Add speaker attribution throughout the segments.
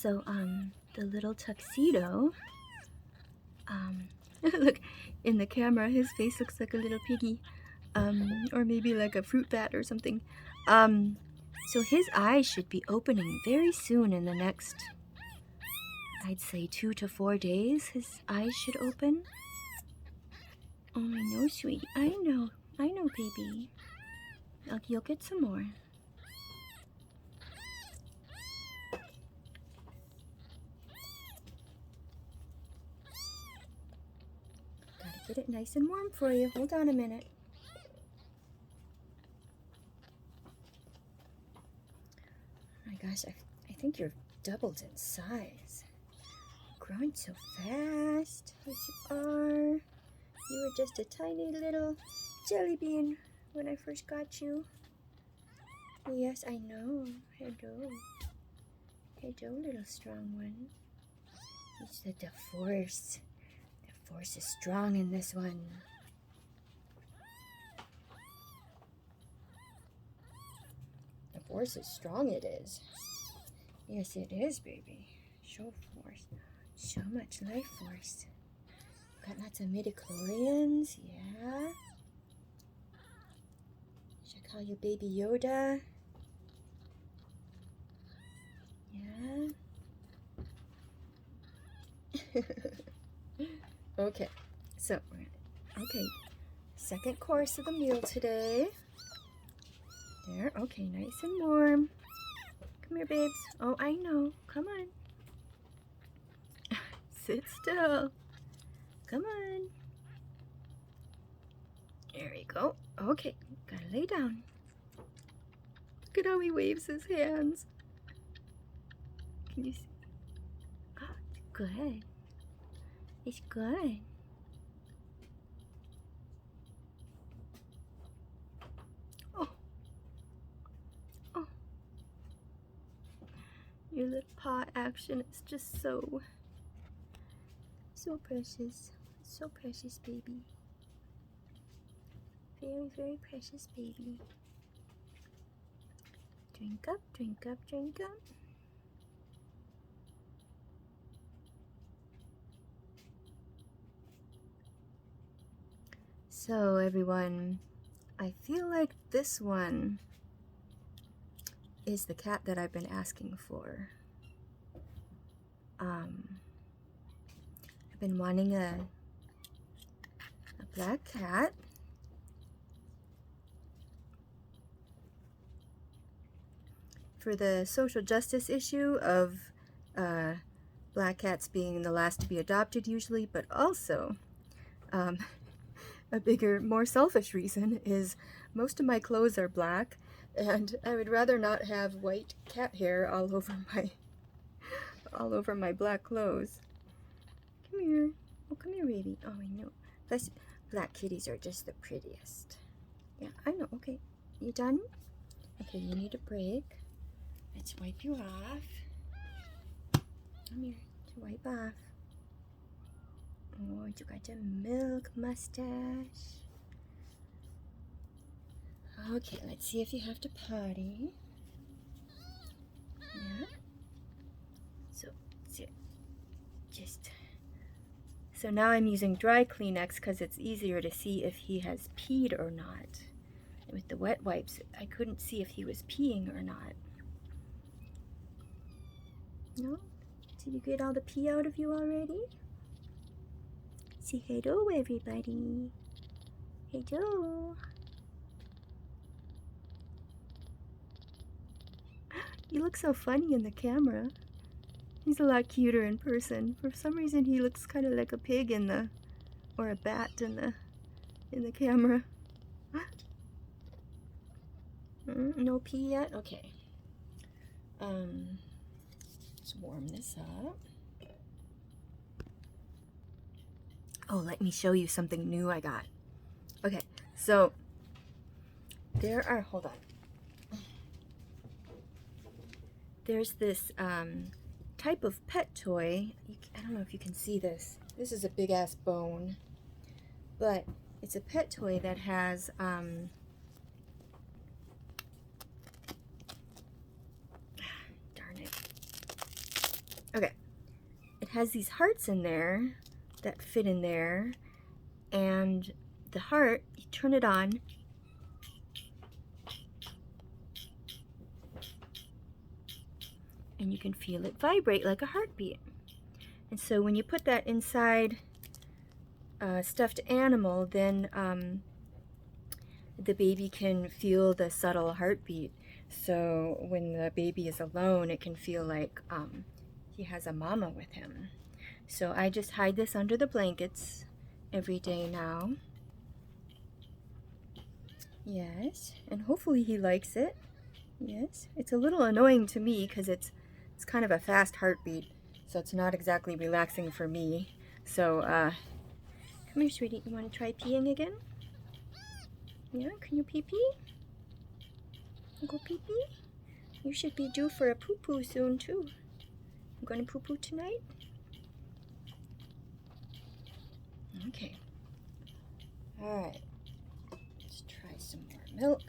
Speaker 1: So, the little Tuxedo, look, in the camera, his face looks like a little piggy, or maybe like a fruit bat or something. So his eyes should be opening very soon in the next, I'd say 2 to 4 days, his eyes should open. Oh, I know, sweetie. I know, baby. You'll get some more. Gotta get it nice and warm for you. Hold on a minute. Oh my gosh, I think you're doubled in size. Growing so fast. Yes, you are. You were just a tiny little jelly bean when I first got you. Yes, I know. Hello. Hello, little strong one. You said the force. The force is strong in this one. The force is strong, it is. Yes, it is, baby. Show force. So much life force. Got lots of midichlorians, yeah. Should I call you Baby Yoda? Yeah. Okay, so, okay, second course of the meal today. There, okay, nice and warm. Come here, babes. Oh, I know. Come on. Sit still. Come on. There we go. Okay, gotta lay down. Look at how he waves his hands. Can you see? Oh, it's good. It's good. Oh. Oh. Your little paw action is just so precious. So precious, baby. Very, very precious, baby. Drink up, drink up, drink up. So everyone, I feel like this one is the cat that I've been asking for. I've been wanting a black cat. For the social justice issue of black cats being the last to be adopted usually, but also a bigger, more selfish reason is most of my clothes are black, and I would rather not have white cat hair all over my black clothes. Come here. Oh, come here, baby. Oh, I know. Plus, black kitties are just the prettiest. Yeah, I know. Okay, you done? Okay, you need a break. Let's wipe you off. Come here to wipe off. Oh, you got a milk mustache. Okay, let's see if you have to potty. Yeah. So now I'm using dry Kleenex because it's easier to see if he has peed or not. And with the wet wipes, I couldn't see if he was peeing or not. No? Did you get all the pee out of you already? Say hello, everybody. Hello. You look so funny in the camera. He's a lot cuter in person. For some reason, he looks kind of like a pig or a bat in the camera. No pee yet? Okay. Let's warm this up. Oh, let me show you something new I got. Okay, so there are, hold on. There's this type of pet toy. I don't know if you can see this. This is a big ass bone, but it's a pet toy that has darn it. Okay. It has these hearts in there that fit in there, and the heart, you turn it on, and you can feel it vibrate like a heartbeat. And so when you put that inside a stuffed animal, then the baby can feel the subtle heartbeat. So when the baby is alone, it can feel like he has a mama with him. So I just hide this under the blankets every day now. Yes, and hopefully he likes it. Yes, it's a little annoying to me because it's kind of a fast heartbeat, so it's not exactly relaxing for me. So come here, sweetie. You want to try peeing again? Yeah, can you pee-pee? Go pee-pee? You should be due for a poo-poo soon, too. You gonna poo-poo tonight? Okay. Alright. Let's try some more milk.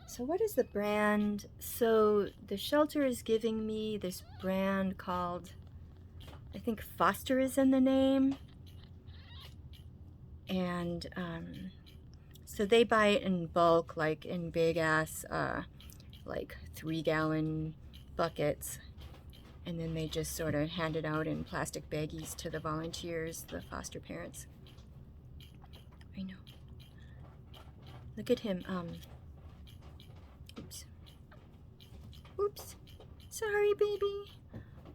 Speaker 1: So what is the brand? So the shelter is giving me this brand called, I think Foster is in the name. And so they buy it in bulk, like in big ass, like 3-gallon buckets. And then they just sort of hand it out in plastic baggies to the volunteers, the foster parents. I know. Look at him. Oops. Oops. Sorry, baby.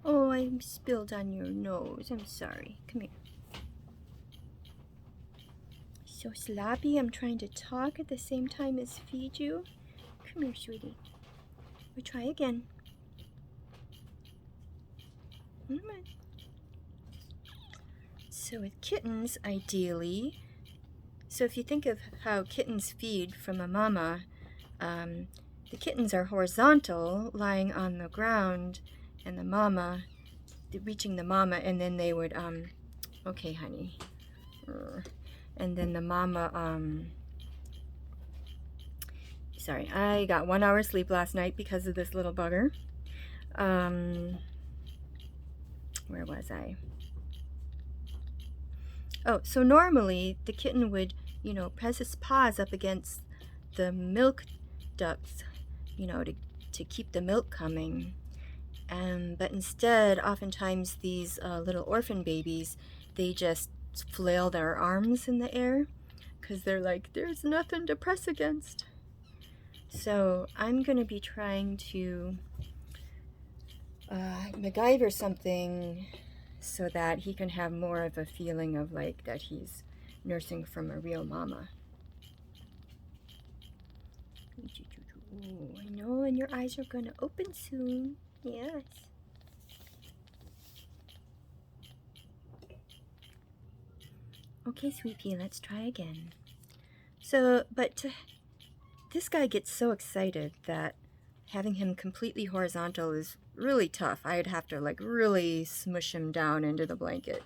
Speaker 1: Oh, I spilled on your nose. I'm sorry. Come here. So sloppy. I'm trying to talk at the same time as feed you. Come here, sweetie. We'll try again. Come on. So with kittens, ideally, so if you think of how kittens feed from a mama, the kittens are horizontal, lying on the ground, and the mama, reaching the mama, and then they would, okay, honey. And then the mama, sorry, I got 1 hour sleep last night because of this little bugger. Where was I? Oh, so normally the kitten would, you know, press his paws up against the milk ducts, you know, to keep the milk coming. But instead, oftentimes these little orphan babies, they just flail their arms in the air because they're like, there's nothing to press against. So I'm going to be trying to MacGyver something so that he can have more of a feeling of like that he's nursing from a real mama. Ooh, I know, and your eyes are going to open soon. Yes. Okay, sweet pea, let's try again. So, but this guy gets so excited that having him completely horizontal is really tough. I'd have to like really smush him down into the blanket,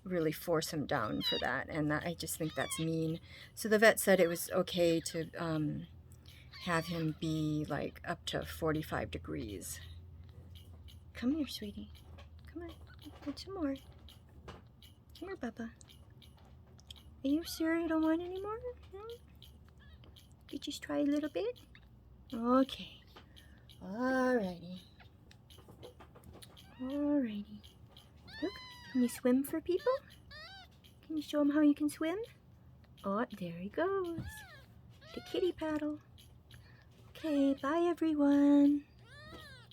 Speaker 1: really force him down for that, and I just think that's mean. So the vet said it was okay to have him be like up to 45 degrees. Come here, sweetie. Come on, get some more. Come here, Bubba. Are you sure you don't want any more? Could you just try a little bit? Okay. Alrighty. Alrighty. Look, can you swim for people? Can you show them how you can swim? Oh, there he goes. The kitty paddle. Okay, bye everyone.